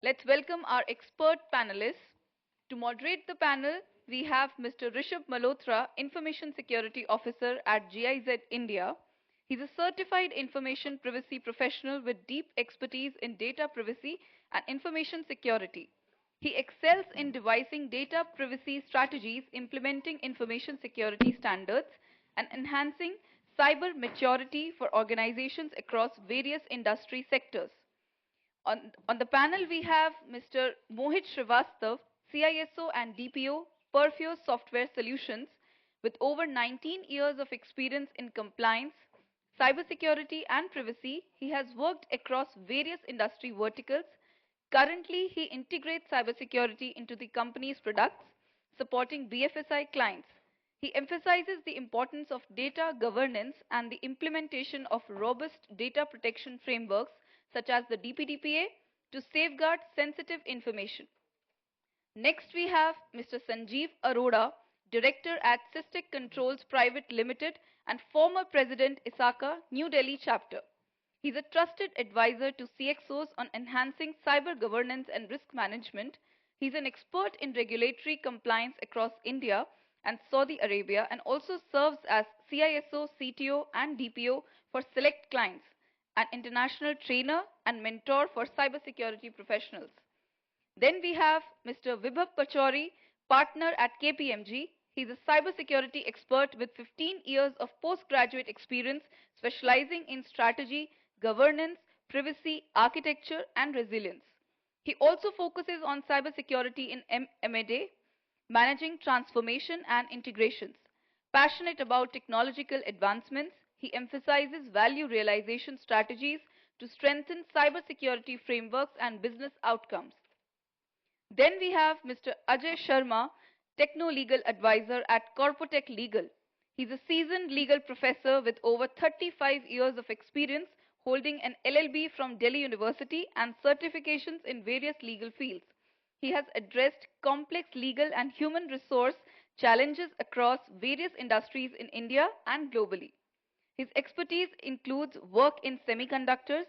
Let's welcome our expert panelists. To moderate the panel, we have Mr. Rishabh Malhotra, Information Security Officer at GIZ India. He's a certified information privacy professional with deep expertise in data privacy and information security. He excels in devising data privacy strategies, implementing information security standards, and enhancing cyber maturity for organizations across various industry sectors. On the panel, we have Mr. Mohit Srivastav, CISO and DPO, Perfuse Software Solutions, with over 19 years of experience in compliance, cybersecurity, and privacy. He has worked across various industry verticals. Currently, he integrates cybersecurity into the company's products, supporting BFSI clients. He emphasizes the importance of data governance and the implementation of robust data protection frameworks such as the DPDPA to safeguard sensitive information. Next, we have Mr. Sanjeev Arora, Director at Cystic Controls Private Limited and former President ISACA New Delhi chapter. He's a trusted advisor to CXOs on enhancing cyber governance and risk management. He's an expert in regulatory compliance across India and Saudi Arabia and also serves as CISO, CTO, and DPO for select clients, an international trainer and mentor for cybersecurity professionals. Then we have Mr. Vibhav Pachauri, partner at KPMG. He's a cybersecurity expert with 15 years of postgraduate experience specializing in strategy, governance, privacy, architecture, and resilience. He also focuses on cybersecurity in M&A, managing transformation and integrations. Passionate about technological advancements, he emphasizes value realization strategies to strengthen cybersecurity frameworks and business outcomes. Then we have Mr. Ajay Sharma, Techno-Legal Advisor at Corpotech Legal. He's a seasoned legal professor with over 35 years of experience holding an LLB from Delhi University and certifications in various legal fields. He has addressed complex legal and human resource challenges across various industries in India and globally. His expertise includes work in semiconductors,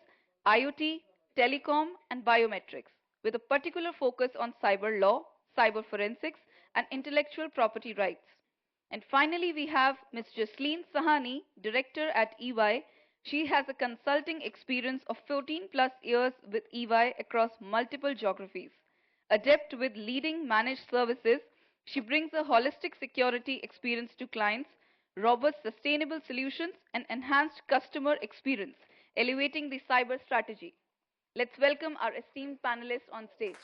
IoT, telecom, and biometrics, with a particular focus on cyber law, cyber forensics, and intellectual property rights. And finally, we have Ms. Jasleen Sahani, Director at EY. She has a consulting experience of 14 plus years with EY across multiple geographies. Adept with leading managed services, she brings a holistic security experience to clients, robust sustainable solutions, and enhanced customer experience, elevating the cyber strategy. Let's welcome our esteemed panelists on stage.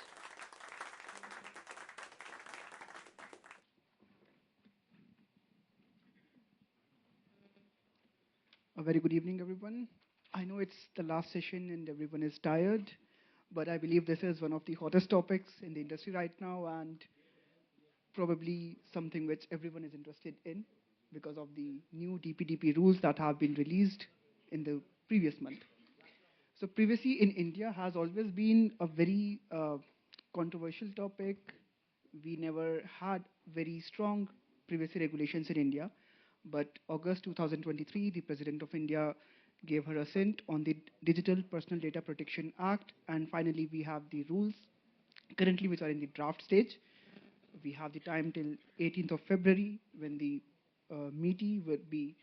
A very good evening, everyone. I know it's the last session and everyone is tired, but I believe this is one of the hottest topics in the industry right now and probably something which everyone is interested in because of the new DPDP rules that have been released in the previous month. So, privacy in India has always been a very controversial topic. We never had very strong privacy regulations in India. But August 2023, the President of India gave her assent on the Digital Personal Data Protection Act, and finally we have the rules currently which are in the draft stage. We have the time till 18th of February when the MeitY would be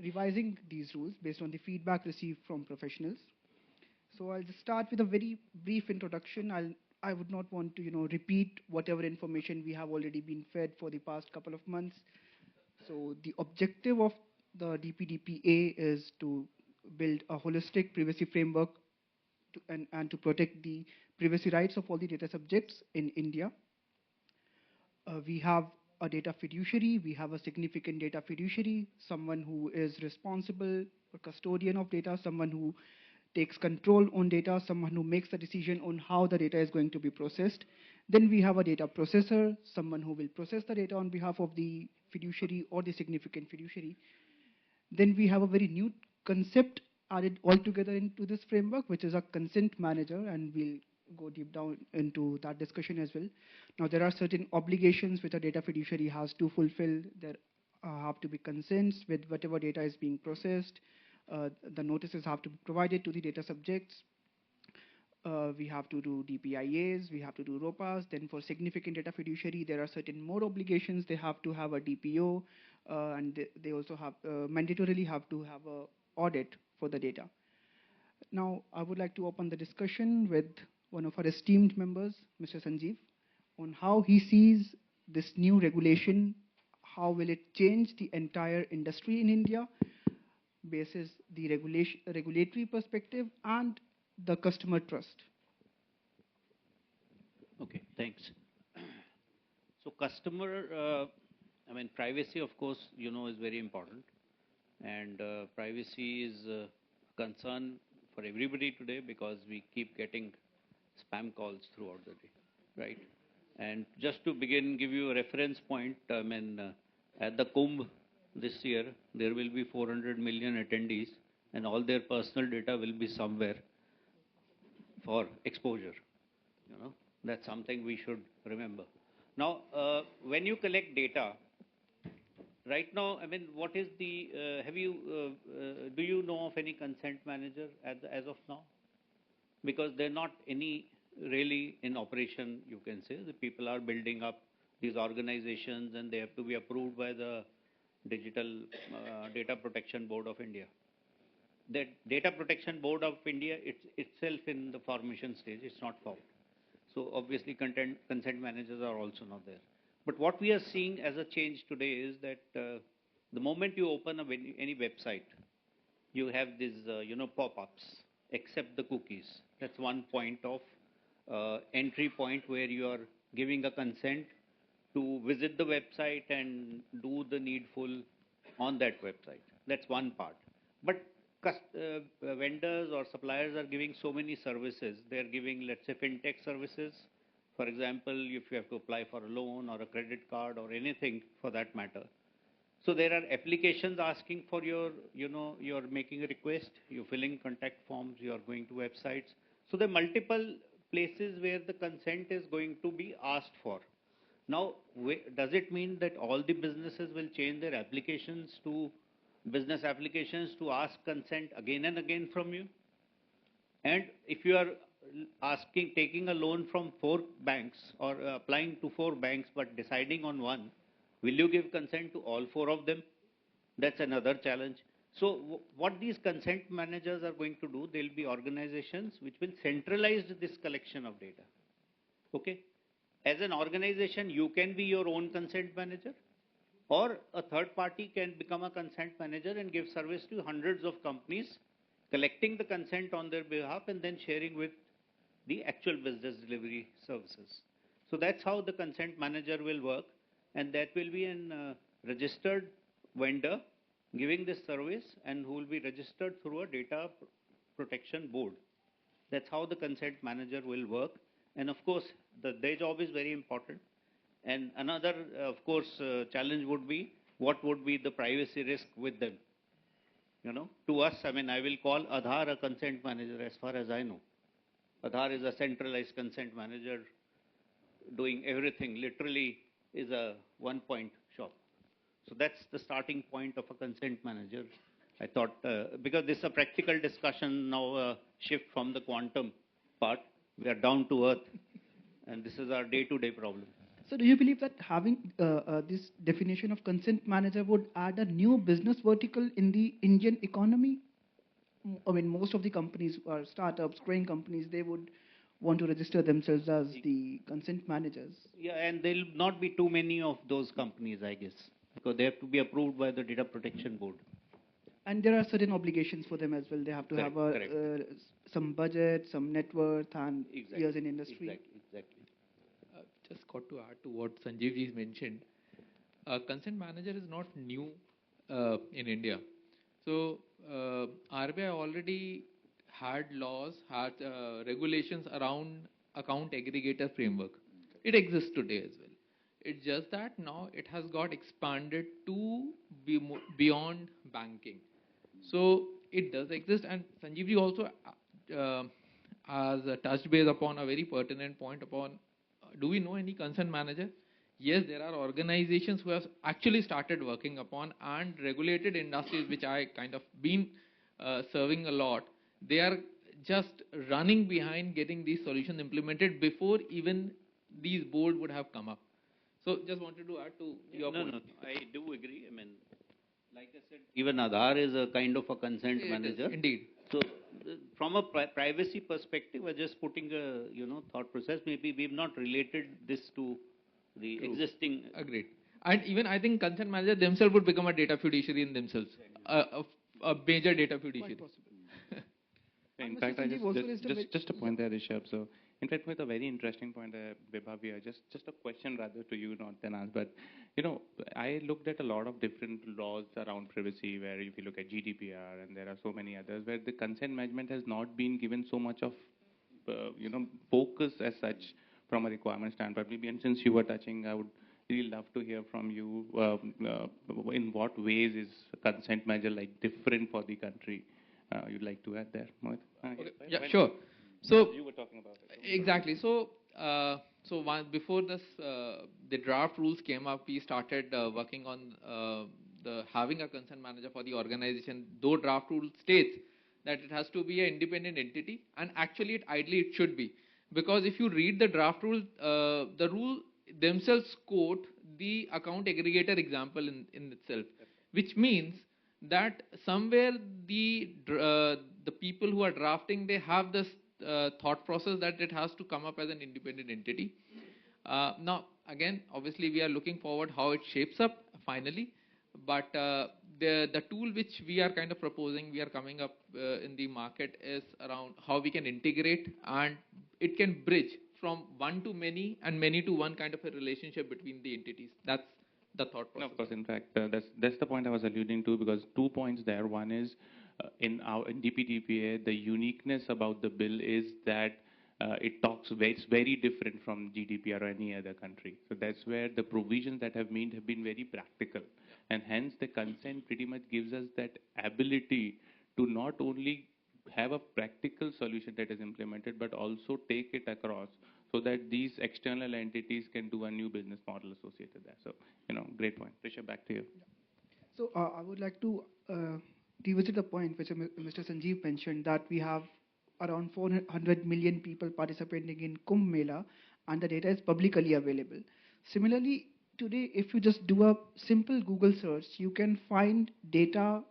revising these rules based on the feedback received from professionals. So I'll just start with a very brief introduction. I would not want to repeat whatever information we have already been fed for the past couple of months. So the objective of the DPDPA is to build a holistic privacy framework and to protect the privacy rights of all the data subjects in India. We have a data fiduciary, we have a significant data fiduciary, someone who is responsible or custodian of data, someone who takes control on data, someone who makes the decision on how the data is going to be processed. Then we have a data processor, someone who will process the data on behalf of the fiduciary or the significant fiduciary. Then we have a very new concept added altogether into this framework, which is a consent manager, and we'll go deep down into that discussion as well. Now, there are certain obligations which a data fiduciary has to fulfill. There have to be consents with whatever data is being processed. The notices have to be provided to the data subjects. We have to do DPIAs, we have to do ROPAs. Then for significant data fiduciary, there are certain more obligations. They have to have a DPO, and they also have mandatorily have to have a audit for the data. Now, I would like to open the discussion with one of our esteemed members, Mr. Sanjeev, on how he sees this new regulation. How will it change the entire industry in India, basis the regulatory perspective and the customer trust? Okay, thanks. So customer, privacy, of course, is very important. And privacy is a concern for everybody today because we keep getting spam calls throughout the day, right? And just to begin, give you a reference point, at the Kumbh this year, there will be 400 million attendees and all their personal data will be somewhere for exposure. That's something we should remember. Now, when you collect data, right now, what is the, do you know of any consent manager as of now? Because they're not any really in operation, you can say. The people are building up these organizations and they have to be approved by the Digital Data Protection Board of India. The Data Protection Board of India, it's itself in the formation stage, it's not formed. So obviously consent managers are also not there. But what we are seeing as a change today is that the moment you open any website, you have these pop-ups, except the cookies. That's one point of entry point where you are giving a consent to visit the website and do the needful on that website. That's one part. But vendors or suppliers are giving so many services. They're giving, let's say, fintech services. For example, if you have to apply for a loan or a credit card or anything for that matter. So there are applications asking for you're making a request, you're filling contact forms, you're going to websites. So there are multiple places where the consent is going to be asked for. Now, does it mean that all the businesses will change their applications to business applications to ask consent again and again from you? And if you are taking a loan from 4 banks or applying to 4 banks but deciding on one, will you give consent to all 4 of them? That's another challenge. So what these consent managers are going to do, they'll be organizations which will centralize this collection of data. Okay? As an organization, you can be your own consent manager, or a third party can become a consent manager and give service to hundreds of companies, collecting the consent on their behalf and then sharing with the actual business delivery services. So that's how the consent manager will work, and that will be a registered vendor giving this service and who will be registered through a data protection board. That's how the consent manager will work. And of course, their job is very important. And another, of course, challenge would be what would be the privacy risk with them. To us, I will call Aadhaar a consent manager as far as I know. Aadhaar is a centralized consent manager doing everything, literally is a one-point shop. So that's the starting point of a consent manager. I thought, because this is a practical discussion now, shift from the quantum part, we are down to earth, and this is our day-to-day problem. So do you believe that having this definition of consent manager would add a new business vertical in the Indian economy? Most of the companies are startups, growing companies, they would want to register themselves as the consent managers. Yeah, and there will not be too many of those companies, I guess, because they have to be approved by the Data Protection Board. And there are certain obligations for them as well. They have to have some budget, some net worth, and years in industry. Exactly. Just got to add to what Sanjeev ji mentioned. Consent manager is not new in India. So RBI already had laws, had regulations around account aggregator framework. It exists today as well. It's just that now it has got expanded to be beyond banking. So it does exist, and Sanjeev ji also has touched base upon a very pertinent point upon, do we know any consent manager? Yes, there are organizations who have actually started working upon, and regulated industries which I kind of been serving a lot. They are just running behind getting these solutions implemented before even these board would have come up. So just wanted to add to your point. No, I do agree. I mean, like I said, even Aadhaar is a kind of a consent manager. Indeed. So, from a privacy perspective, we're just putting a thought process. Maybe we've not related this to the existing. Agreed. And even I think consent manager themselves would become a data fiduciary in themselves, a major data fiduciary. Quite possible. In Mr. fact, I Sanjeev also raised a just a point there, Rishabh. So, in fact, with a very interesting point, Vibhavya, just a question rather to you, not than us. But I looked at a lot of different laws around privacy, where if you look at GDPR, and there are so many others, where the consent management has not been given so much of focus as such from a requirement standpoint. Maybe, and since you were touching, I would really love to hear from you. In what ways is consent manager like different for the country? You'd like to add there, Mohit? Okay. Yeah, sure. So you were talking about it. Exactly. So before this, the draft rules came up, we started working on having a consent manager for the organization. Though draft rule states that it has to be an independent entity, and actually, ideally, it should be, because if you read the draft rule, the rule themselves quote the account aggregator example in itself, which means that somewhere the people who are drafting, they have this thought process that it has to come up as an independent entity. Now, again, obviously, we are looking forward how it shapes up finally, but the tool which we are kind of proposing, we are coming up in the market, is around how we can integrate, and it can bridge from one to many and many to one kind of a relationship between the entities. That's the thought process. No, of course, in fact, that's the point I was alluding to, because 2 points there. One is in DPDPA, the uniqueness about the bill is that it's very different from GDPR or any other country. So that's where the provisions that have been very practical, and hence the consent pretty much gives us that ability to not only have a practical solution that is implemented, but also take it across, so that these external entities can do a new business model associated there. So, great point. Rishabh, back to you. So I would like to revisit the point which Mr. Sanjeev mentioned, that we have around 400 million people participating in Kumbh Mela, and the data is publicly available. Similarly, today, if you just do a simple Google search, you can find data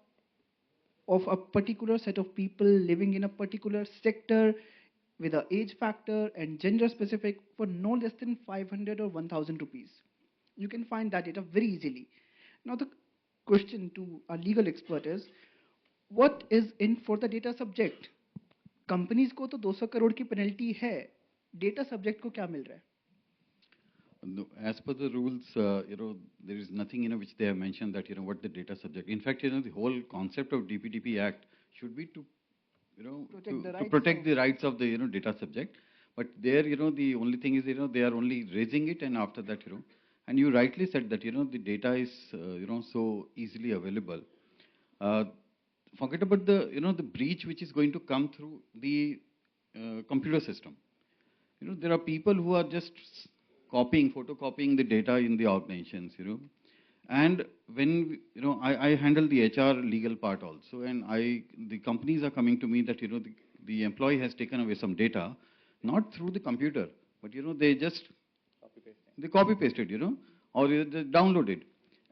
of a particular set of people living in a particular sector with an age factor and gender specific for no less than 500 or 1000 rupees. You can find that data very easily. Now the question to a legal expert is, what is in for the data subject? Companies को तो 200 करोड़ की penalty है, data subject को क्या मिल रहा है? No, as per the rules, there is nothing, which they have mentioned that, what the data subject. In fact, the whole concept of DPDP Act should be to, protect the rights of the, data subject. But there, the only thing is, they are only raising it, and after that, and you rightly said that, the data is, so easily available. Forget about the, the breach which is going to come through the computer system. There are people who are just photocopying the data in the organizations, And when, I handle the HR legal part also, and the companies are coming to me that, the employee has taken away some data, not through the computer, but, they just copy pasted, or they download it.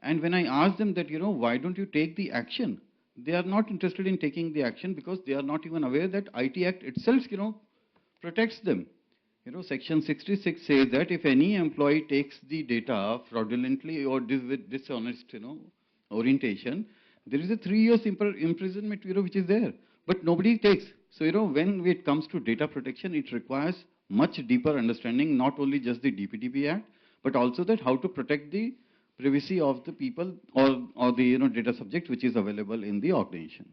And when I ask them that, why don't you take the action? They are not interested in taking the action because they are not even aware that IT Act itself, protects them. Section 66 says that if any employee takes the data fraudulently or with dishonest, orientation, there is a 3 years imprisonment, which is there. But nobody takes. So, when it comes to data protection, it requires much deeper understanding, not only just the DPDP Act, but also that how to protect the privacy of the people or the, data subject which is available in the organization.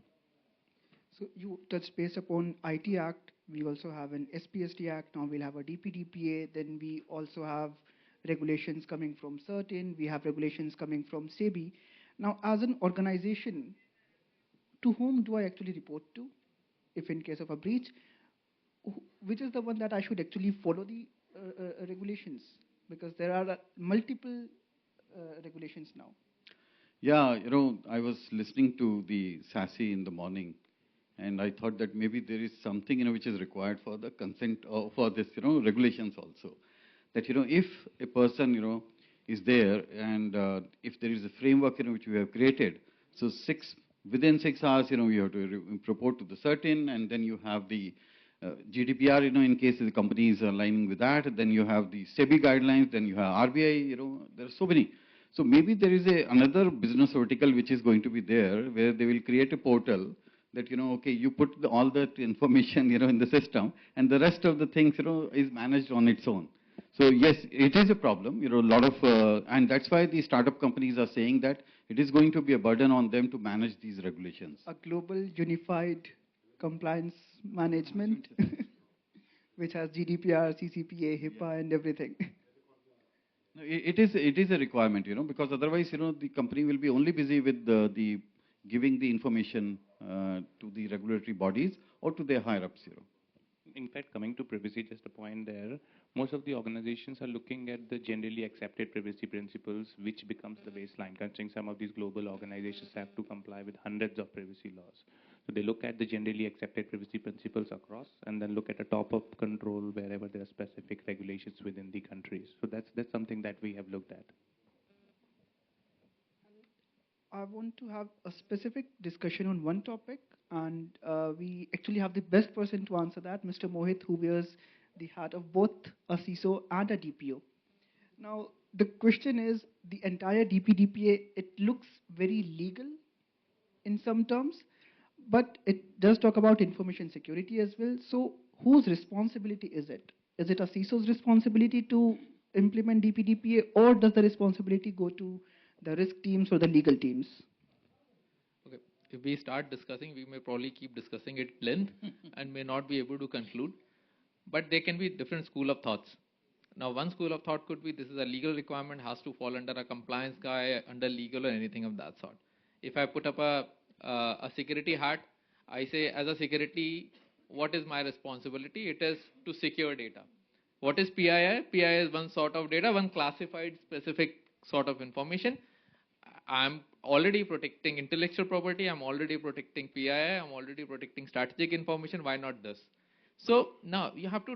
So you touched base upon IT Act. We also have an SPST Act. Now we'll have a DPDPA. Then we also have regulations coming from CERT-In. We have regulations coming from SEBI. Now, as an organization, to whom do I actually report to if in case of a breach? Which is the one that I should actually follow the regulations? Because there are multiple regulations now. Yeah, I was listening to the SASE in the morning. And I thought that maybe there is something, which is required for the consent for this, regulations also. That, if a person, is there and if there is a framework, which we have created, so within 6 hours, you have to report to the CERT-In, and then you have the GDPR, in case the company is aligning with that, then you have the SEBI guidelines, then you have RBI, there are so many. So maybe there is another business vertical which is going to be there, where they will create a portal that, okay, you put all that information, in the system, and the rest of the things, is managed on its own. So yes, it is a problem, a lot of, and that's why the startup companies are saying that it is going to be a burden on them to manage these regulations. A global unified compliance management, which has GDPR, CCPA, HIPAA, and everything. No, it is a requirement, because otherwise, the company will be only busy with the giving the information to the regulatory bodies or to their higher-ups, In fact, coming to privacy, just a point there, most of the organizations are looking at the generally accepted privacy principles, which becomes the baseline, considering some of these global organizations have to comply with hundreds of privacy laws. So they look at the generally accepted privacy principles across, and then look at a top-up control wherever there are specific regulations within the countries. So that's something that we have looked at. I want to have a specific discussion on one topic, and we actually have the best person to answer that, Mr. Mohit, who wears the hat of both a CISO and a DPO. Now, the question is, the entire DPDPA, it looks very legal in some terms, but it does talk about information security as well. So whose responsibility is it? Is it a CISO's responsibility to implement DPDPA, or does the responsibility go to the risk teams or the legal teams? Okay. If we start discussing, we may probably keep discussing it length and may not be able to conclude. But there can be different school of thoughts. Now, one school of thought could be this is a legal requirement, has to fall under a compliance guy, under legal or anything of that sort. If I put up a security hat, I say as a security, what is my responsibility? It is to secure data. What is PII? PII is one sort of data, one classified specific sort of information. I'm already protecting intellectual property, I'm already protecting PII, I'm already protecting strategic information, why not this? So now you have to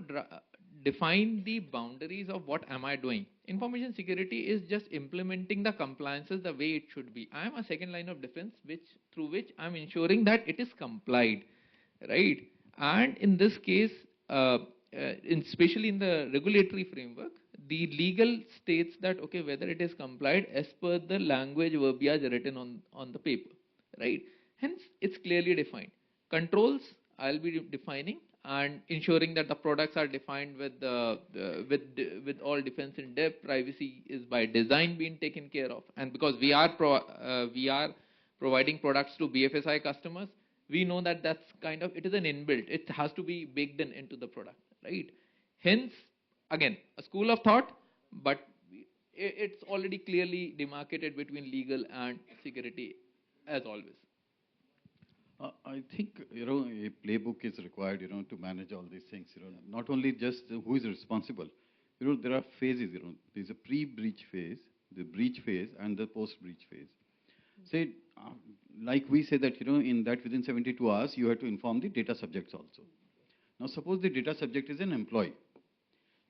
define the boundaries of what am I doing. Information security is just implementing the compliances the way it should be. I am a second line of defense through which I'm ensuring that it is complied, right? And in this case, especially in the regulatory framework, the legal states that, okay, whether it is complied as per the language verbiage written on the paper, right? Hence, it's clearly defined. Controls, I'll be defining and ensuring that the products are defined with all defense in depth. Privacy is by design being taken care of. And because we are providing products to BFSI customers, we know that that's kind of, it is an inbuilt. It has to be baked into the product, right? Hence, again, a school of thought, but it's already clearly demarcated between legal and security, as always. I think, a playbook is required, to manage all these things, not only just who is responsible. There are phases, there's a pre-breach phase, the breach phase, and the post-breach phase. Say, like we say that, in that within 72 hours, you have to inform the data subjects also. Now, suppose the data subject is an employee.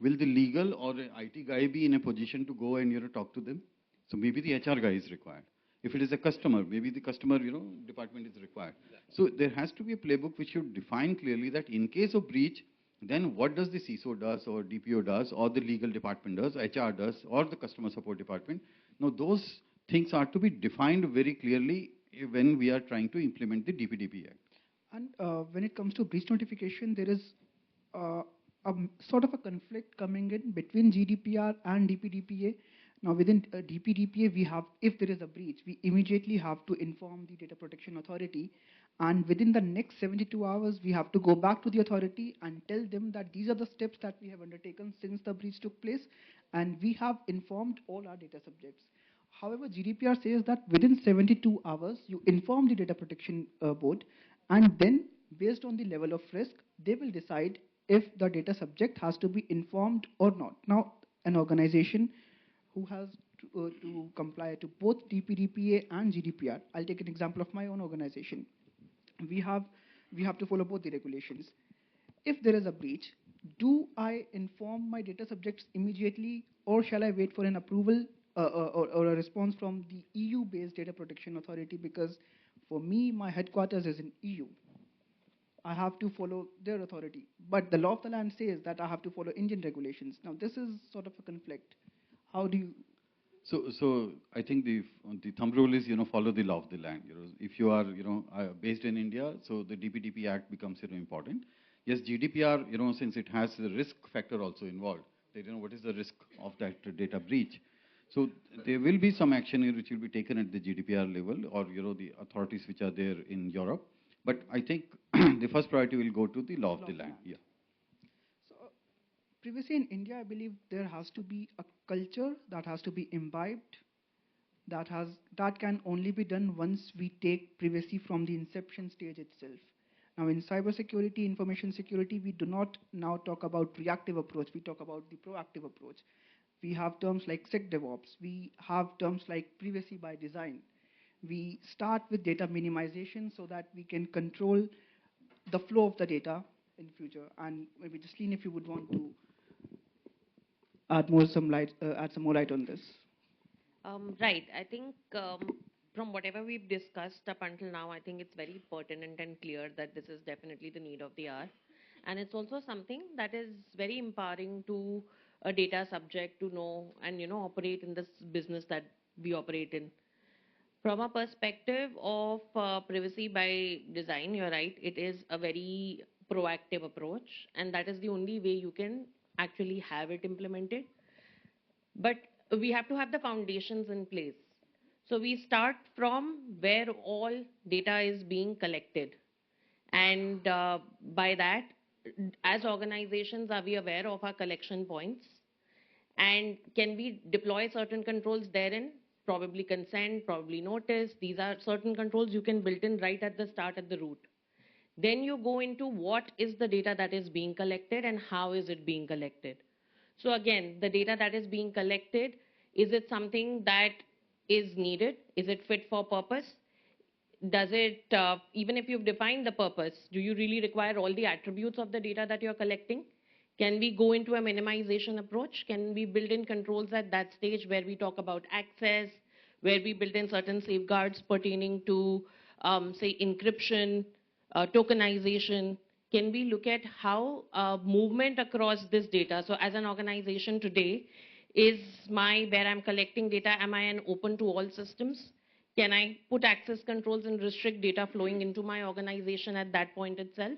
Will the legal or an IT guy be in a position to go and, talk to them? So maybe the HR guy is required. If it is a customer, maybe the customer, department is required. So there has to be a playbook which should define clearly that in case of breach, then what does the CISO does or DPO does or the legal department does, HR does, or the customer support department. Now those things are to be defined very clearly when we are trying to implement the DPDPA Act. And when it comes to breach notification, there is a sort of a conflict coming in between GDPR and DPDPA. Now, within DPDPA, we have, if there is a breach, we immediately have to inform the Data Protection Authority. And within the next 72 hours, we have to go back to the authority and tell them that these are the steps that we have undertaken since the breach took place. And we have informed all our data subjects. However, GDPR says that within 72 hours, you inform the Data Protection Board. And then, based on the level of risk, they will decide if the data subject has to be informed or not. Now, an organization who has to comply to both DPDPA and GDPR. I'll take an example of my own organization. We have we have to follow both the regulations. If there is a breach, do I inform my data subjects immediately, or shall I wait for an approval or a response from the EU-based data protection authority? Because for me, my headquarters is in EU. I have to follow their authority. But the law of the land says that I have to follow Indian regulations. Now, this is sort of a conflict. How do you... So I think the thumb rule is, follow the law of the land. If you are, based in India, so the DPDPA Act becomes, important. Yes, GDPR, since it has the risk factor also involved, that, what is the risk of that data breach? So there will be some action which will be taken at the GDPR level, or, the authorities which are there in Europe. But I think the first priority will go to the law of the land. Yeah. So previously in India, I believe there has to be a culture that has to be imbibed, that can only be done once we take privacy from the inception stage itself. Now, in cybersecurity, information security, we do not now talk about reactive approach. We talk about the proactive approach. We have terms like SecDevOps. We have terms like privacy by design. We start with data minimization so that we can control the flow of the data in future. And maybe Jasleen, if you would want to add some more light on this. Right. I think from whatever we've discussed up until now, I think it's very pertinent and clear that this is definitely the need of the hour. And it's also something that is very empowering to a data subject to know and, operate in this business that we operate in. From a perspective of privacy by design, you're right, it is a very proactive approach, and that is the only way you can actually have it implemented. But we have to have the foundations in place. So we start from where all data is being collected. And by that, as organizations, are we aware of our collection points? And can we deploy certain controls therein? Probably consent, probably notice. These are certain controls you can build in right at the start, at the root. Then you go into what is the data that is being collected and how is it being collected. So again, the data that is being collected, is it something that is needed? Is it fit for purpose? Does it, even if you've defined the purpose, do you really require all the attributes of the data that you're collecting? Can we go into a minimization approach? Can we build in controls at that stage where we talk about access, where we build in certain safeguards pertaining to, say, encryption, tokenization? Can we look at how movement across this data? So as an organization today, is where I'm collecting data, am I an open to all systems? Can I put access controls and restrict data flowing into my organization at that point itself?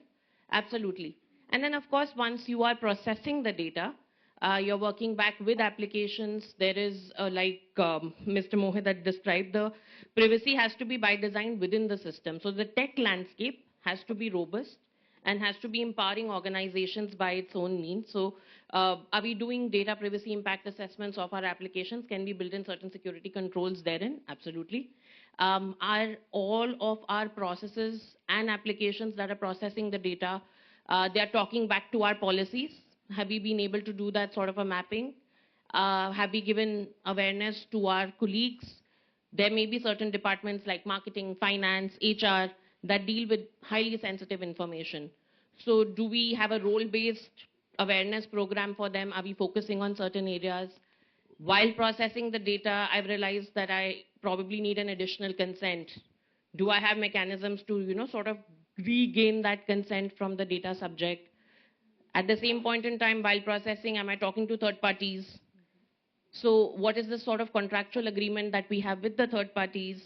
Absolutely. And then, of course, once you are processing the data, you're working back with applications. There is, like Mr. Mohit had described, the privacy has to be by design within the system. So the tech landscape has to be robust and has to be empowering organizations by its own means. So are we doing data privacy impact assessments of our applications? Can we build in certain security controls therein? Absolutely. Are all of our processes and applications that are processing the data, they are talking back to our policies? Have we been able to do that sort of a mapping? Have we given awareness to our colleagues? There may be certain departments like marketing, finance, HR that deal with highly sensitive information. So do we have a role-based awareness program for them? Are we focusing on certain areas? While processing the data, I've realized that I probably need an additional consent. Do I have mechanisms to, sort of regain that consent from the data subject? At the same point in time, while processing, am I talking to third parties? So what is the sort of contractual agreement that we have with the third parties?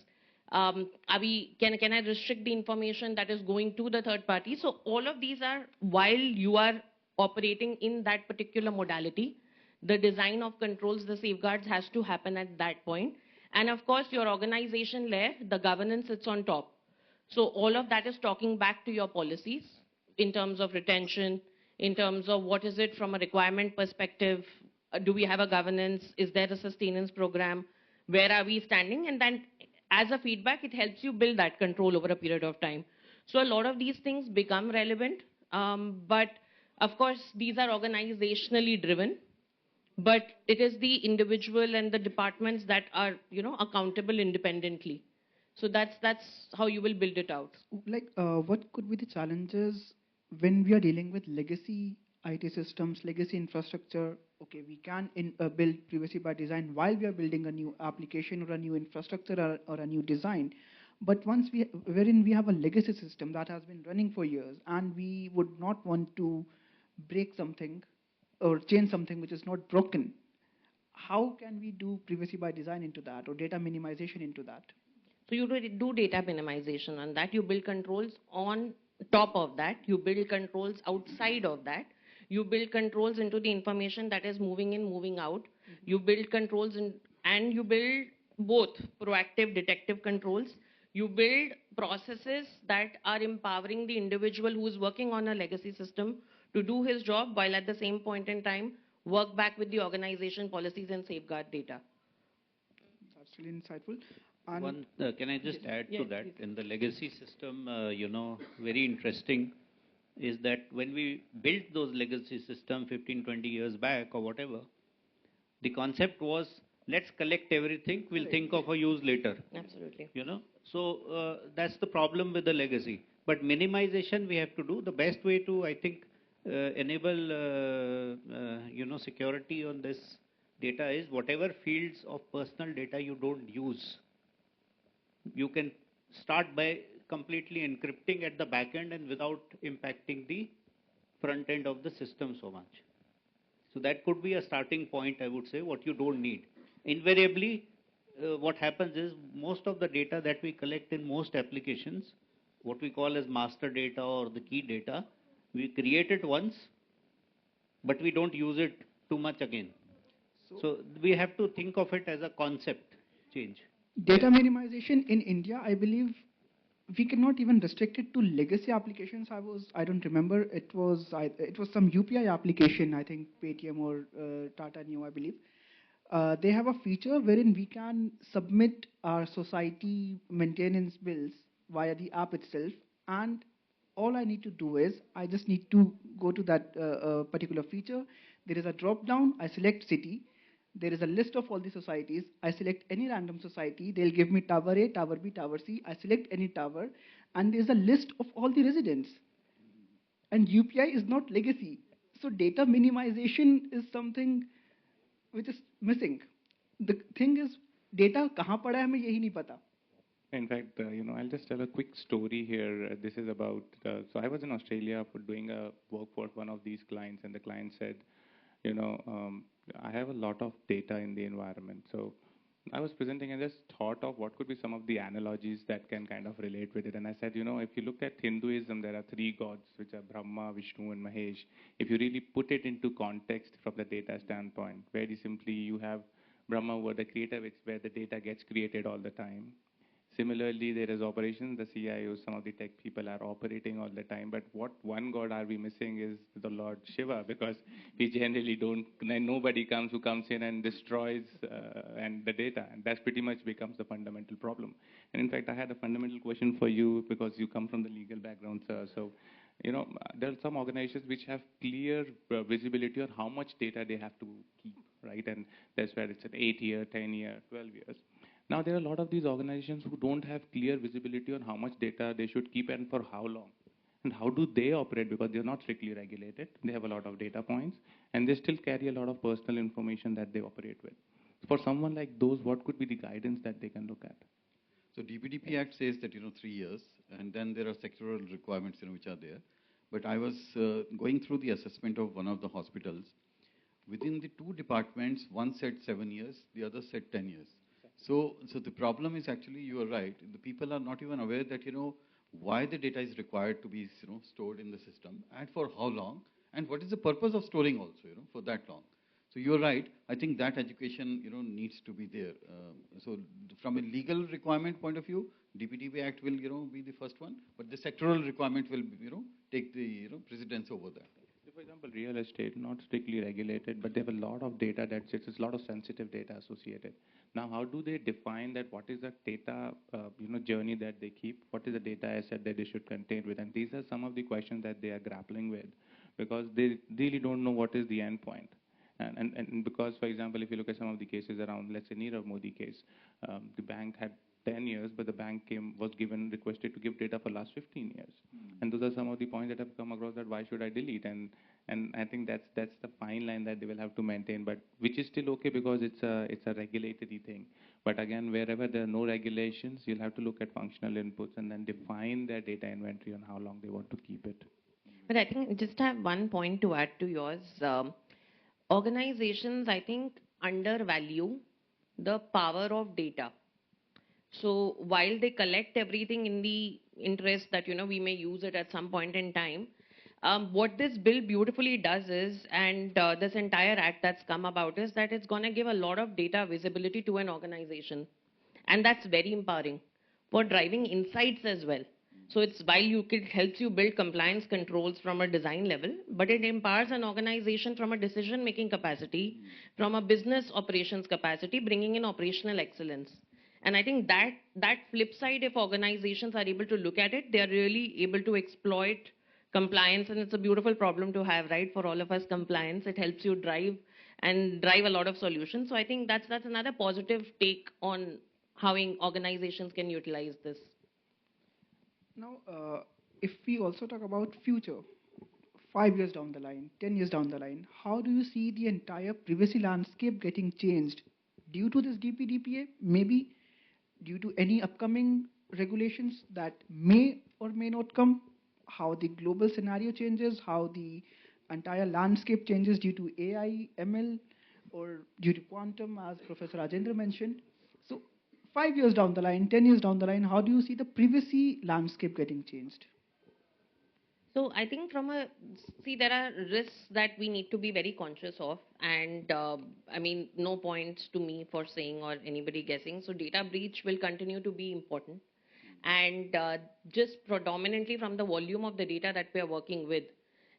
Can I restrict the information that is going to the third party? So all of these are, while you are operating in that particular modality, the design of controls, the safeguards has to happen at that point. And of course, your organization layer, the governance sits on top. So all of that is talking back to your policies in terms of retention, in terms of what is it from a requirement perspective, do we have a governance, is there a sustenance program, where are we standing? And then as a feedback, it helps you build that control over a period of time. So a lot of these things become relevant, but of course, these are organizationally driven. But it is the individual and the departments that are, accountable independently. So that's how you will build it out. Like, what could be the challenges when we are dealing with legacy IT systems, legacy infrastructure? Okay, we can build privacy by design while we are building a new application or a new infrastructure or a new design. But wherein we have a legacy system that has been running for years, and we would not want to break something or change something which is not broken. How can we do privacy by design into that or data minimization into that? So you do data minimization, and that you build controls on top of that. You build controls outside of that. You build controls into the information that is moving in, moving out. You build controls in, and you build both proactive, detective controls. You build processes that are empowering the individual who is working on a legacy system to do his job, while at the same point in time work back with the organization policies and safeguard data. That's really insightful. Can I just add to that? Please. In the legacy system, very interesting is that when we built those legacy systems 15, 20 years back or whatever, the concept was let's collect everything, we'll think of a use later. Absolutely. So that's the problem with the legacy. But minimization we have to do. The best way to, I think, enable, security on this data is whatever fields of personal data you don't use, you can start by completely encrypting at the back end and without impacting the front end of the system so much. So that could be a starting point, I would say, what you don't need. Invariably, what happens is most of the data that we collect in most applications, what we call as master data or the key data, we create it once, but we don't use it too much again. So we have to think of it as a concept change. Data minimization in India, I believe, we cannot even restrict it to legacy applications. I don't remember. It was some UPI application. I think Paytm or Tata Neo, I believe. They have a feature wherein we can submit our society maintenance bills via the app itself, and all I need to do is I just need to go to that particular feature. There is a drop down. I select city. There is a list of all the societies. I select any random society. They'll give me tower A, tower B, tower C. I select any tower, and there's a list of all the residents. And UPI is not legacy. So data minimization is something which is missing. The thing is, data kahan pada hai, hame yahi nahi pata. In fact, I'll just tell a quick story here. This is about, so I was in Australia for doing a work for one of these clients, and the client said, I have a lot of data in the environment. So I was presenting and just thought of what could be some of the analogies that can kind of relate with it. And I said, if you look at Hinduism, there are three gods, which are Brahma, Vishnu, and Mahesh. If you really put it into context from the data standpoint, very simply, you have Brahma, who are the creator, where the data gets created all the time. Similarly, there is operations, the CIOs, some of the tech people are operating all the time. But what one god are we missing is the Lord Shiva, because we generally don't, nobody who comes in and destroys and the data. And that pretty much becomes the fundamental problem. And in fact, I had a fundamental question for you, because you come from the legal background, sir. So, there are some organizations which have clear visibility on how much data they have to keep, right? And that's where it's an 8-year, 10-year, 12 years. Now, there are a lot of these organizations who don't have clear visibility on how much data they should keep and for how long. And how do they operate? Because they're not strictly regulated. They have a lot of data points, and they still carry a lot of personal information that they operate with. For someone like those, what could be the guidance that they can look at? So DPDPA Act says that, 3 years, and then there are sectoral requirements, which are there. But I was going through the assessment of one of the hospitals. Within the two departments, one said 7 years, the other said 10 years. So the problem is actually, you are right. The people are not even aware that, why the data is required to be, stored in the system, and for how long, and what is the purpose of storing also, for that long. So you're right. I think that education, needs to be there. So from a legal requirement point of view, DPDPA Act will, be the first one, but the sectoral requirement will, take the, precedence over that. For example, real estate, not strictly regulated, but they have a lot of data that sits, a lot of sensitive data associated. Now, how do they define that? What is the data, journey that they keep? What is the data asset that they should contain with? And these are some of the questions that they are grappling with, because they really don't know what is the end point. And because, for example, if you look at some of the cases around, let's say, Nirav Modi case, the bank had 10 years, but the bank was requested to give data for last 15 years. And those are some of the points that have come across, that why should I delete? And I think that's the fine line that they will have to maintain, but which is still okay because it's a regulatory thing. But again, wherever there are no regulations, you'll have to look at functional inputs and then define their data inventory on how long they want to keep it. But I think just have one point to add to yours. Organizations, I think, undervalue the power of data. So while they collect everything in the interest that, we may use it at some point in time, what this bill beautifully does is, and this entire act that's come about is that it's going to give a lot of data visibility to an organization. And that's very empowering for driving insights as well. So it's while it helps you build compliance controls from a design level, but it empowers an organization from a decision-making capacity, from a business operations capacity, bringing in operational excellence. And I think that flip side, if organizations are able to look at it, they are really able to exploit compliance, and it's a beautiful problem to have, right? For all of us, compliance, it helps you drive a lot of solutions. So I think that's another positive take on how organizations can utilize this. Now, if we also talk about future, 5 years down the line, 10 years down the line, how do you see the entire privacy landscape getting changed due to this DPDPA? Maybe due to any upcoming regulations that may or may not come, how the global scenario changes, how the entire landscape changes due to AI, ML, or due to quantum, as Professor Rajendra mentioned. So 5 years down the line, 10 years down the line, how do you see the privacy landscape getting changed? So I think there are risks that we need to be very conscious of, and no points to me for saying or anybody guessing. So data breach will continue to be important, and just predominantly from the volume of the data that we are working with,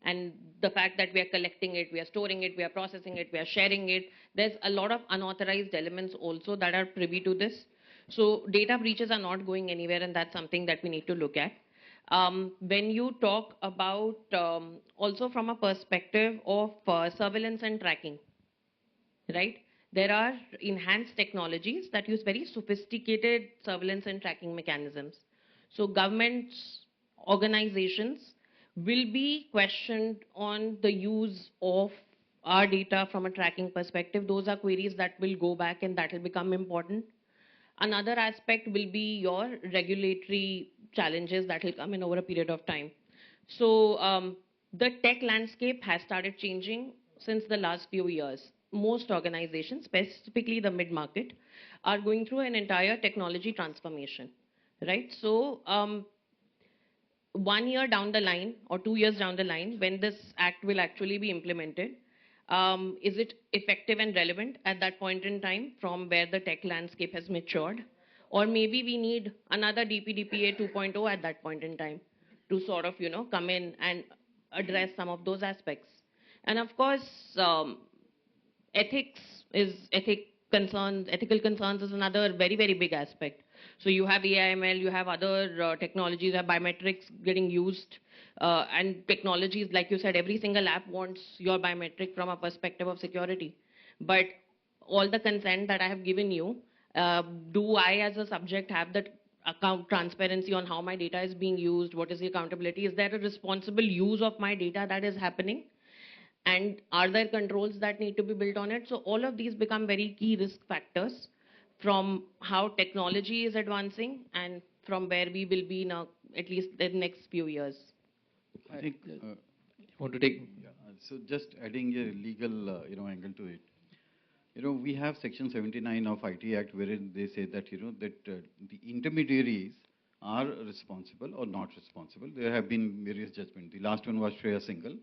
and the fact that we are collecting it, we are storing it, we are processing it, we are sharing it. There's a lot of unauthorized elements also that are privy to this. So data breaches are not going anywhere, and that's something that we need to look at. When you talk about also from a perspective of surveillance and tracking, right? There are enhanced technologies that use very sophisticated surveillance and tracking mechanisms. So governments, organizations will be questioned on the use of our data from a tracking perspective. Those are queries that will go back and that will become important. Another aspect will be your regulatory challenges that will come in over a period of time. So the tech landscape has started changing since the last few years. Most organizations, specifically the mid-market, are going through an entire technology transformation, right? So 1 year down the line or 2 years down the line, when this act will actually be implemented, is it effective and relevant at that point in time from where the tech landscape has matured? Or maybe we need another DPDPA 2.0 at that point in time to sort of, come in and address some of those aspects. And of course, ethical concerns is another very, very big aspect. So you have AI/ML, you have other technologies, you have biometrics getting used, and technologies, like you said, every single app wants your biometric from a perspective of security. But all the consent that I have given you, do I as a subject have that account transparency on how my data is being used? What is the accountability? Is there a responsible use of my data that is happening? And are there controls that need to be built on it? So all of these become very key risk factors from how technology is advancing and from where we will be now, at least the next few years. I think want to take. Yeah, so just adding a legal angle to it. We have Section 79 of IT Act wherein they say that the intermediaries are responsible or not responsible. There have been various judgments. The last one was Shreya Singhal.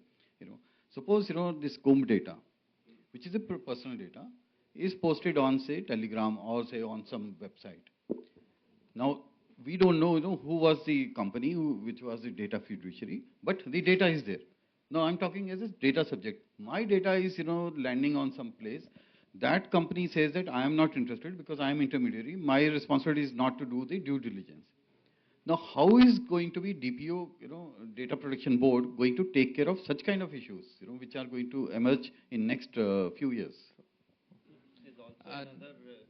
Suppose this COMB data, which is a personal data, is posted on, say, Telegram or, say, on some website. Now, we don't know, who was the company, which was the data fiduciary, but the data is there. Now, I'm talking as a data subject. My data is, landing on some place. That company says that I am not interested because I am intermediary. My responsibility is not to do the due diligence. Now, how is going to be DPO, Data Protection Board, going to take care of such kind of issues, which are going to emerge in next few years?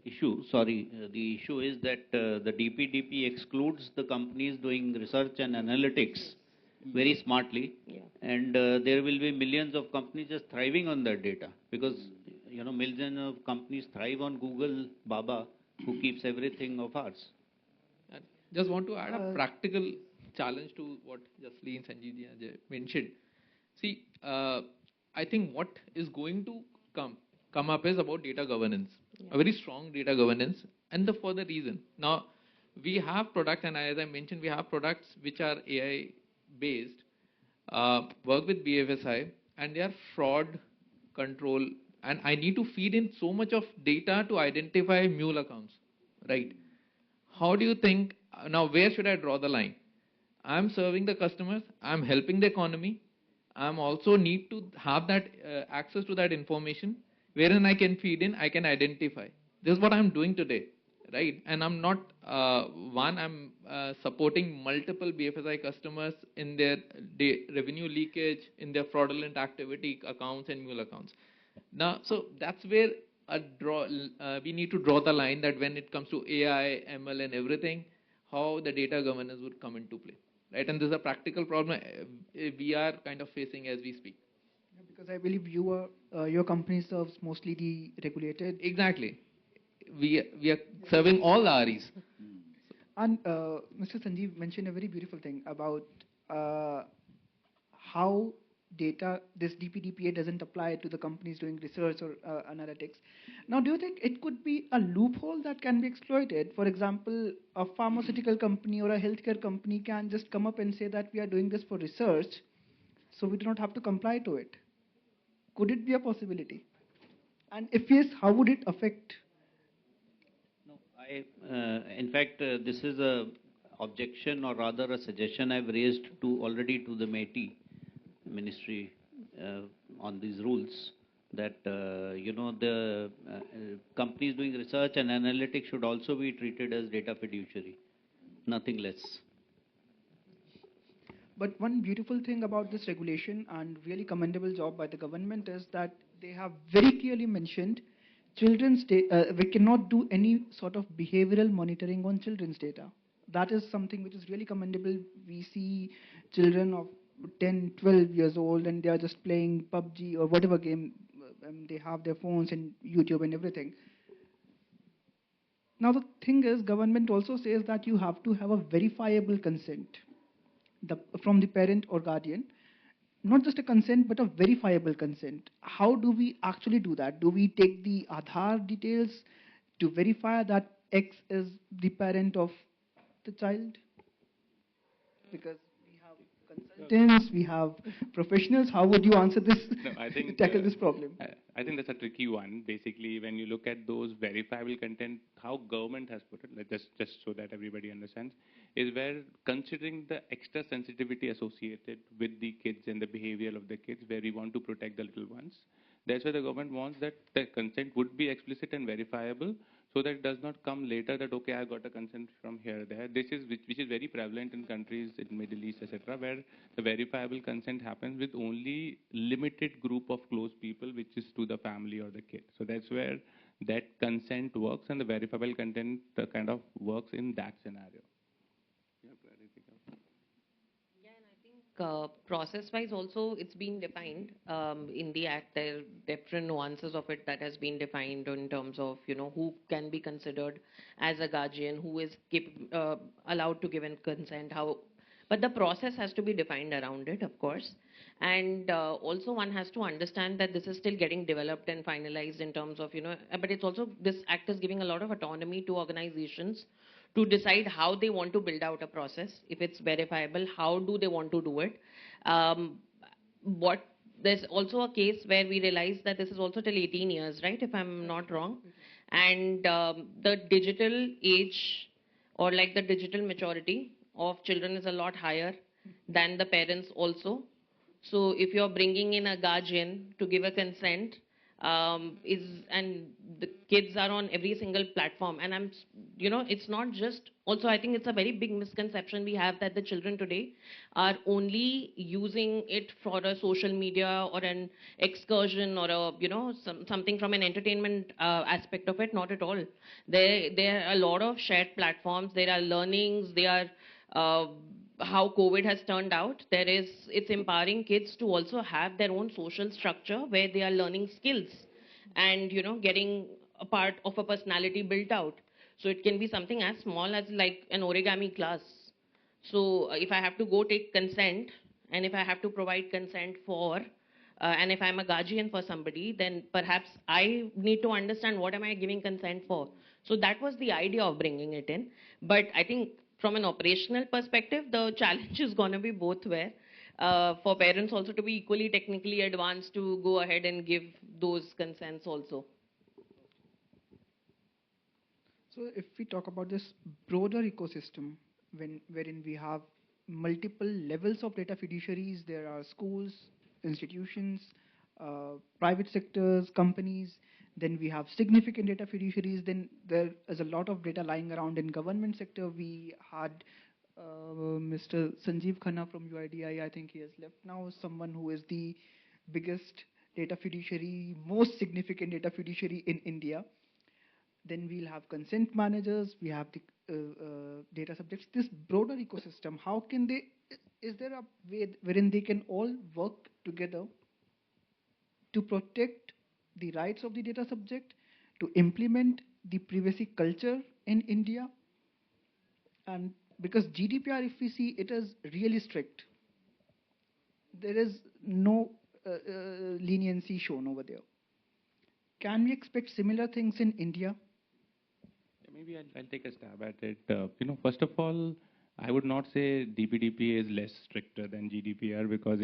Issue, sorry, the issue is that the DPDP excludes the companies doing research and analytics very smartly, and there will be millions of companies just thriving on that data because millions of companies thrive on Google Baba, who keeps everything of ours. Just want to add a practical challenge to what Jasleen and Sanjeev ji mentioned. See, I think what is going to come up is about data governance, a very strong data governance, and for the reason. Now, we have products, and as I mentioned, we have products which are AI based, work with BFSI, and they are fraud control, and I need to feed in so much of data to identify mule accounts, right? How do you think, now where should I draw the line? I'm serving the customers, I'm helping the economy, I'm also need to have that access to that information, wherein I can feed in, I can identify. This is what I'm doing today, right? And I'm not, I'm supporting multiple BFSI customers in their revenue leakage, in their fraudulent activity accounts and mule accounts. Now, so that's where we need to draw the line that when it comes to AI, ML and everything, how the data governance would come into play, right? And this is a practical problem we are kind of facing as we speak. Yeah, because I believe your company serves mostly the regulated. Exactly. We are serving all the REs. And Mr. Sanjeev mentioned a very beautiful thing about how this DPDPA doesn't apply to the companies doing research or analytics. Now, do you think it could be a loophole that can be exploited? For example, a pharmaceutical company or a healthcare company can just come up and say that we are doing this for research, so we do not have to comply to it. Could it be a possibility? And if yes, how would it affect? No, in fact, this is a objection or rather a suggestion I've raised already to the MeitY ministry on these rules that the companies doing research and analytics should also be treated as data fiduciary, nothing less. But one beautiful thing about this regulation and really commendable job by the government is that they have very clearly mentioned children's data. We cannot do any sort of behavioral monitoring on children's data. That is something which is really commendable. We see children of 10, 12 years old and they are just playing PUBG or whatever game. They have their phones and YouTube and everything. Now the thing is, government also says that you have to have a verifiable consent from the parent or guardian. Not just a consent, but a verifiable consent. How do we actually do that? Do we take the Aadhaar details to verify that X is the parent of the child? Because consultants, we have professionals. How would you answer this? No, I think tackle this problem? I think that's a tricky one. Basically, when you look at those verifiable content, how government has put it, like just so that everybody understands, is where considering the extra sensitivity associated with the kids and the behavior of the kids, where we want to protect the little ones. That's why the government wants that the consent would be explicit and verifiable, so that it does not come later that, okay, I got a consent from here, there. This is, which is very prevalent in countries in Middle East, etc., where the verifiable consent happens with only limited group of close people, which is to the family or the kid. So that's where that consent works, and the verifiable content kind of works in that scenario. Process-wise also it's been defined in the Act. There are different nuances of it that has been defined in terms of, who can be considered as a guardian, who is allowed to give consent, how. But the process has to be defined around it, of course. And also one has to understand that this is still getting developed and finalized in terms of, but it's also, this Act is giving a lot of autonomy to organizations to decide how they want to build out a process. If it's verifiable, how do they want to do it? There's also a case where we realize that this is also till 18 years, right? If I'm not wrong. And the digital age or like the digital maturity of children is a lot higher than the parents also. So if you're bringing in a guardian to give a consent, and the kids are on every single platform. And it's not just, also I think it's a very big misconception we have that the children today are only using it for a social media or an excursion or something from an entertainment aspect of it. Not at all. There are a lot of shared platforms. There are learnings. How COVID has turned out, it's empowering kids to also have their own social structure where they are learning skills and, getting a part of a personality built out. So it can be something as small as like an origami class. So if I have to go take consent, and if I have to provide consent and if I'm a guardian for somebody, then perhaps I need to understand what am I giving consent for. So that was the idea of bringing it in. But I think from an operational perspective, the challenge is going to be both where for parents also to be equally technically advanced to go ahead and give those consents also. So if we talk about this broader ecosystem, wherein we have multiple levels of data fiduciaries, there are schools, institutions, private sectors, companies, then we have significant data fiduciaries, then there is a lot of data lying around in government sector. We had Mr. Sanjeev Khanna from UIDAI, I think he has left now, someone who is the biggest data fiduciary, most significant data fiduciary in India. Then we'll have consent managers, we have the data subjects. This broader ecosystem, how can they, is there a way wherein they can all work together to protect the rights of the data subject, to implement the privacy culture in India? And because GDPR, if we see, it is really strict. There is no leniency shown over there. Can we expect similar things in India? Maybe I'll take a stab at it. First of all, I would not say DPDPA is less stricter than GDPR because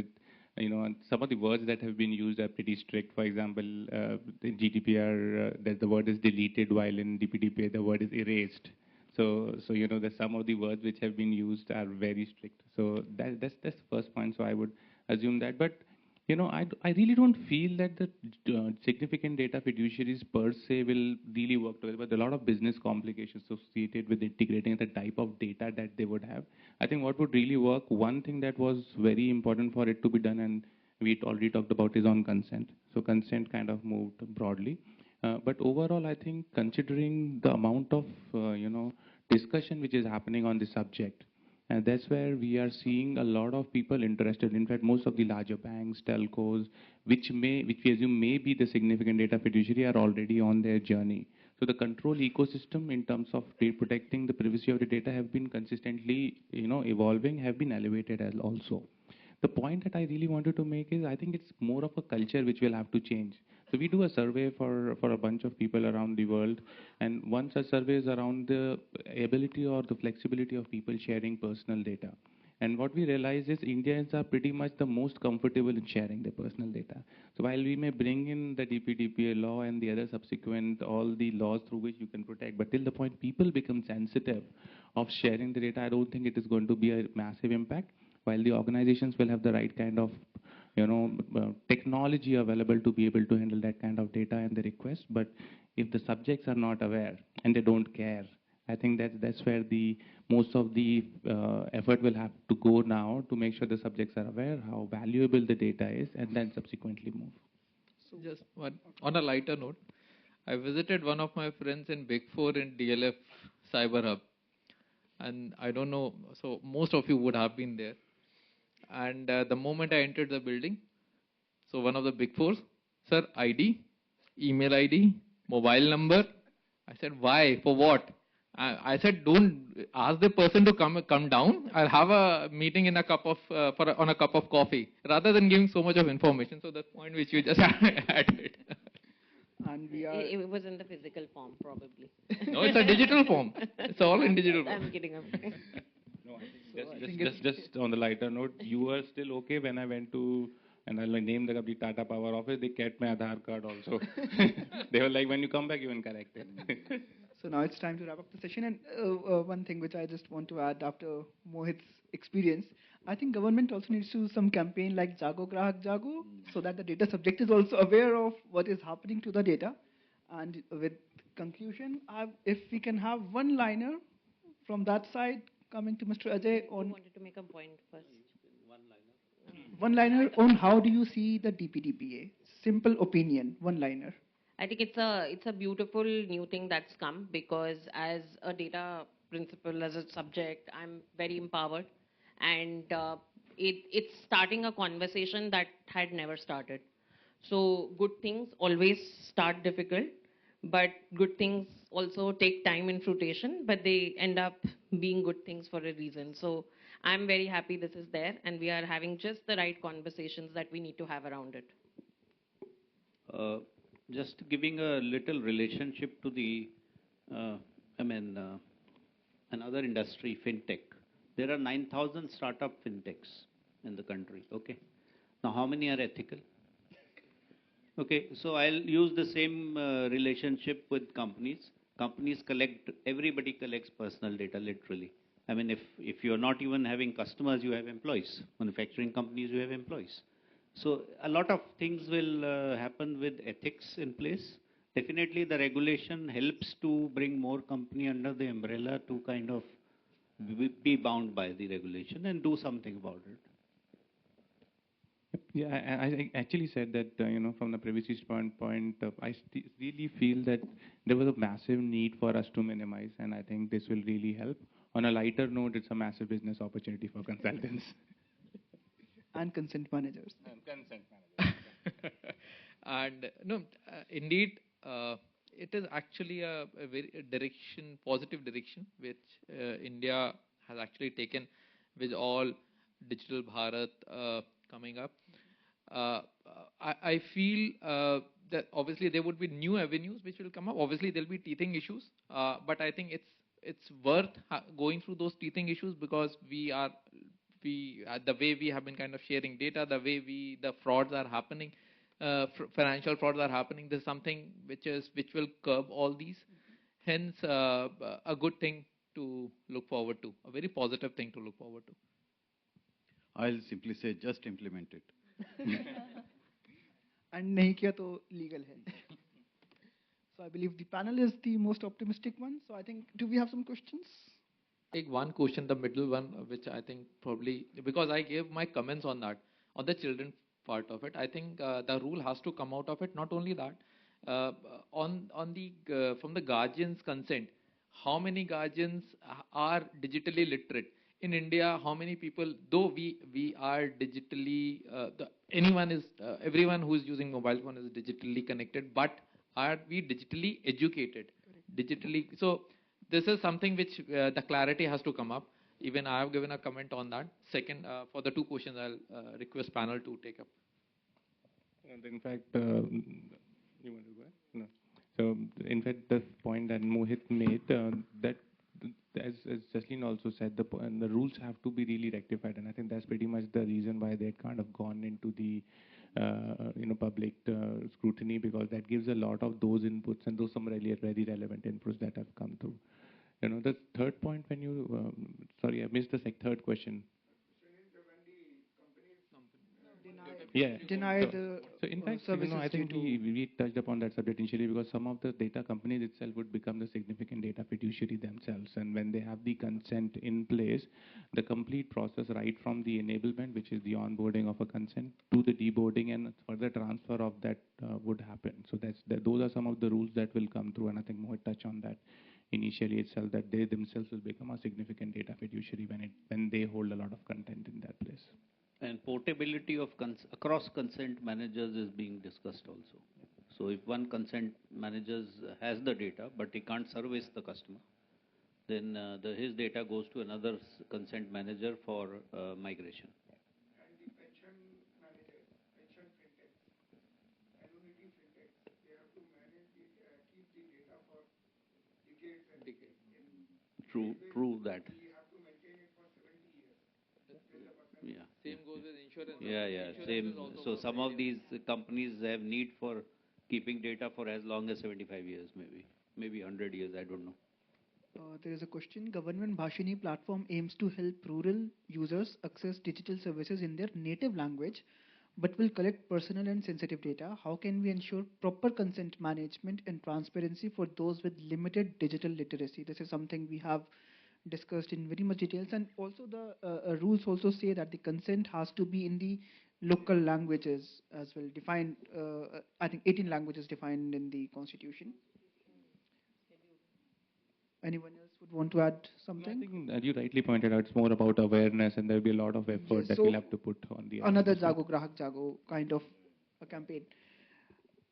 some of the words that have been used are pretty strict. For example, in GDPR, the word is deleted, while in DPDPA the word is erased. So there's some of the words which have been used are very strict. So that's the first point. So I would assume that, but I really don't feel that the significant data fiduciaries per se will really work together, but there are a lot of business complications associated with integrating the type of data that they would have. I think what would really work, one thing that was very important for it to be done, and we already talked about, is on consent. So consent kind of moved broadly. But overall, I think considering the amount of, discussion which is happening on the subject, and that's where we are seeing a lot of people interested. In fact, most of the larger banks, telcos, which we assume may be the significant data fiduciary, are already on their journey. So the control ecosystem in terms of protecting the privacy of the data have been consistently, evolving, have been elevated as also. The point that I really wanted to make is I think it's more of a culture which will have to change. So we do a survey for a bunch of people around the world, and one such survey is around the ability or the flexibility of people sharing personal data. And what we realize is Indians are pretty much the most comfortable in sharing their personal data. So while we may bring in the DPDPA law and the other subsequent, all the laws through which you can protect, but till the point people become sensitive of sharing the data, I don't think it is going to be a massive impact. While the organizations will have the right kind of technology available to be able to handle that kind of data and the request, but if the subjects are not aware and they don't care, I think that's where the most of the effort will have to go now to make sure the subjects are aware how valuable the data is, and then subsequently move. So just on a lighter note, I visited one of my friends in Big Four in DLF Cyber Hub, and I don't know, so most of you would have been there. And the moment I entered the building, so one of the Big Fours, sir, ID, email ID, mobile number. I said, why? For what? I said, don't ask the person to come down. I'll have a meeting in a cup of on a cup of coffee, rather than giving so much of information. So the point which you just added. And we are. It was in the physical form, probably. No, it's a digital form. It's all in digital form. I'm kidding. No, I think just on the lighter note, you were still okay when I went to, and I'll name the Tata Power office, they kept my Aadhaar card also. They were like, when you come back, you can correct it. So now it's time to wrap up the session. And one thing which I just want to add after Mohit's experience, I think government also needs to do some campaign like Jago Grahak Jago, so that the data subject is also aware of what is happening to the data. And with conclusion, if we can have one liner from that side coming to Mr. Ajay You on wanted to make a point first. one liner on how do you see the DPDPA? Simple opinion, one liner. I think it's a beautiful new thing that's come, because as a data principal, as a subject, I'm very empowered, and it's starting a conversation that had never started. So good things always start difficult, but good things also take time in fruition, but they end up being good things for a reason. So I'm very happy this is there, and we are having just the right conversations that we need to have around it. Just giving a little relationship to the, another industry, fintech. There are 9,000 startup fintechs in the country. Okay. Now, how many are ethical? Okay, so I'll use the same relationship with companies. Companies collect, everybody collects personal data, literally. I mean, if you're not even having customers, you have employees. Manufacturing companies, you have employees. So a lot of things will happen with ethics in place. Definitely the regulation helps to bring more company under the umbrella to kind of be bound by the regulation and do something about it. Yeah, I actually said that, from the privacy standpoint, I really feel that there was a massive need for us to minimize, and I think this will really help. On a lighter note, it's a massive business opportunity for consultants. And consent managers. And no, indeed, it is actually a very positive direction, which India has actually taken with all digital Bharat coming up. I feel that obviously there would be new avenues which will come up. Obviously there'll be teething issues, but I think it's worth going through those teething issues, because the way we have been kind of sharing data, the way the frauds are happening, financial frauds are happening. There's something which will curb all these. Hence, a good thing to look forward to, a very positive thing to look forward to. I'll simply say, just implement it. And nahi kiya to legal hai. So I believe the panel is the most optimistic one. So I think, do we have some questions? Take one question, the middle one, which I think probably, because I gave my comments on that, on the children part of it. I think the rule has to come out of it. Not only that, from the guardian's consent, how many guardians are digitally literate? In India, how many people, though we are digitally, everyone who is using mobile phone is digitally connected, but are we digitally educated? Digitally, so this is something which the clarity has to come up. Even I have given a comment on that. Second, for the two questions, I'll request panel to take up. And in fact, you want to go ahead? No. So, in fact, the point that Mohit made, that as Jaslin also said, the rules have to be really rectified, and I think that's pretty much the reason why they kind of gone into the public scrutiny, because that gives a lot of those inputs and those some really very relevant inputs that have come through. The third point, when you sorry, I missed the third question. Deny so in fact, I think we touched upon that subject initially, because some of the data companies itself would become the significant data fiduciary themselves, and when they have the consent in place, the complete process, right from the enablement, which is the onboarding of a consent, to the deboarding and further transfer of that would happen. So those are some of the rules that will come through, and I think Mohit touched on that initially itself, that they themselves will become a significant data fiduciary when they hold a lot of content in that place. And portability of across consent managers is being discussed also. So if one consent manager has the data, but he can't service the customer, then his data goes to another consent manager for migration. And the pension managers, pension fintechs, annuity fintechs, they have to manage keep the data for decades and decades. True that. We have to maintain it for 70 years. Yeah. Same goes with insurance. Yeah. Same. So some of these companies have need for keeping data for as long as 75 years, maybe 100 years. I don't know. There is a question. Government Bhashini platform aims to help rural users access digital services in their native language, but will collect personal and sensitive data. How can we ensure proper consent management and transparency for those with limited digital literacy? This is something we have discussed in very much details, and also the rules also say that the consent has to be in the local languages as well, defined, I think 18 languages defined in the constitution. Anyone else would want to add I something? think that you rightly pointed out, it's more about awareness, and there'll be a lot of effort Yes, that so we'll have to put on the another awareness side. Jago Grahak Jago kind of a campaign.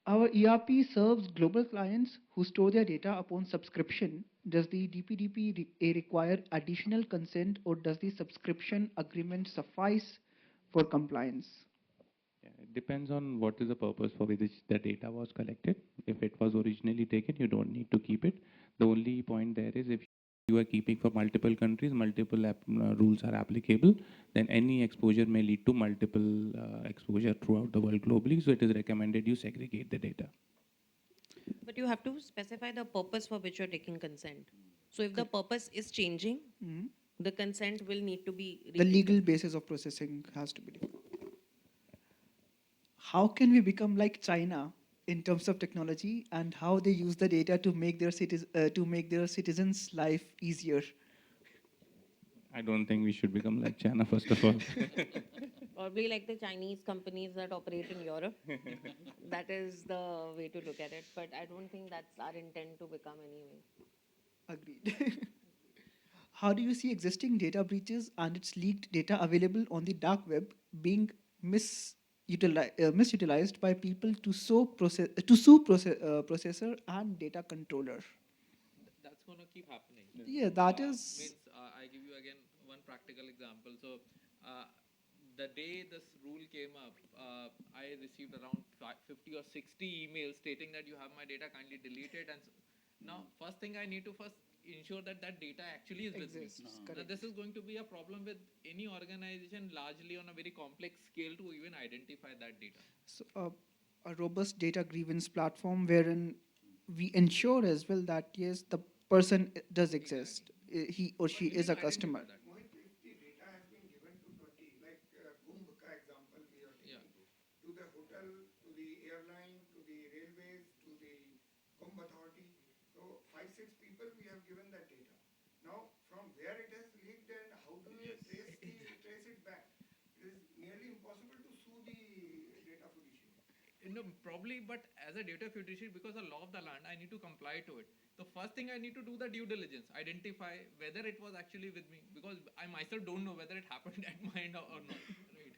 Our ERP serves global clients who store their data upon subscription. Does the DPDPA require additional consent, or does the subscription agreement suffice for compliance? Yeah, it depends on what is the purpose for which the data was collected. If it was originally taken, you don't need to keep it. The only point there is if you are keeping for multiple countries, multiple rules are applicable, then any exposure may lead to multiple exposure throughout the world globally. So it is recommended you segregate the data. But you have to specify the purpose for which you're taking consent. So if the purpose is changing, Mhm. the consent will need to be The legal revisited. basis of processing has to be different. How can we become like China in terms of technology and how they use the data to make their citizens' life easier? I don't think we should become like China, first of all. Probably like the Chinese companies that operate in Europe. That is the way to look at it. But I don't think that's our intent to become anyway. Agreed. How do you see existing data breaches and its leaked data available on the dark web being misutilized by people to sue processor and data controller? That's going to keep happening. Yeah, that is. Means I give you again one practical example. So the day this rule came up, I received around 50 or 60 emails stating that you have my data, kindly delete it. And so, now, first thing I need to first ensure that that data actually is with me. Exists, Now, correct. this is going to be a problem with any organization largely on a very complex scale to even identify that data. So, a robust data grievance platform wherein we ensure as well that yes, the person does exist. He or But she we is need a to identify customer. that. Mohit, if the data has been given to 20, like Kumbh ka example we are Yeah. taking, to the hotel, to the airline, to the railways, to the Kumbh authority, so 5, 6 people we have given that data. Now, from where it has leaked and how do you trace it back? It is nearly impossible to sue the data fiduciary. No, probably, but as a data fiduciary, because the law of the land, I need to comply to it. The first thing I need to do the due diligence, identify whether it was actually with me, because I myself don't know whether it happened at my end or not. Right.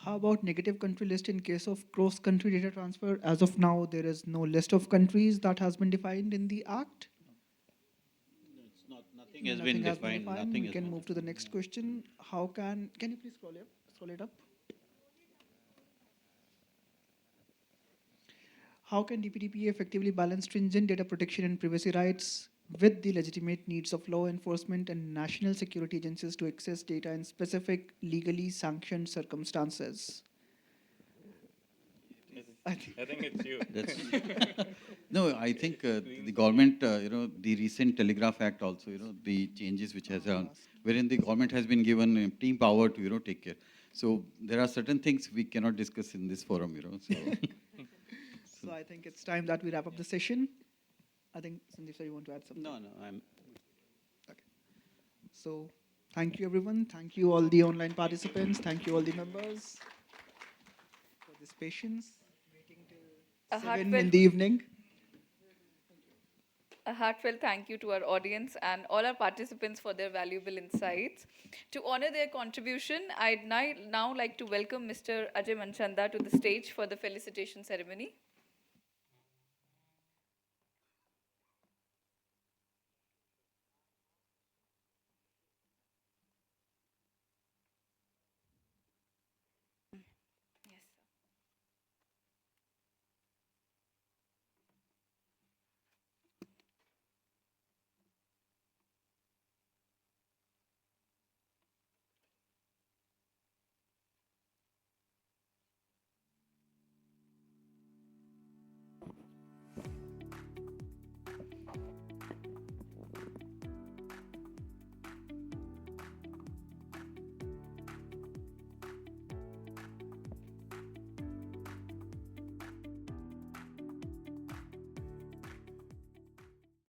How about negative country list in case of cross-country data transfer? As of now, there is no list of countries that has been defined in the Act. No, it's not, nothing has been defined. Nothing We has can been move to the defined, next yeah. question. Can you please scroll it up? How can DPDPA effectively balance stringent data protection and privacy rights with the legitimate needs of law enforcement and national security agencies to access data in specific legally sanctioned circumstances? I think it's you. That's no, I think the government, the recent Telegraph Act also, the changes which has done, wherein the government has been given team power to, take care. So there are certain things we cannot discuss in this forum, So So I think it's time that we wrap up the session. I think Sandeep sir, you want to add something? No, I'm. Okay. So thank you everyone. Thank you all the online participants. Thank you all the members for this patience. Waiting A till 7 in heartfelt, the evening. a heartfelt thank you to our audience and all our participants for their valuable insights. To honor their contribution, I'd now like to welcome Mr. Ajay Manchanda to the stage for the felicitation ceremony.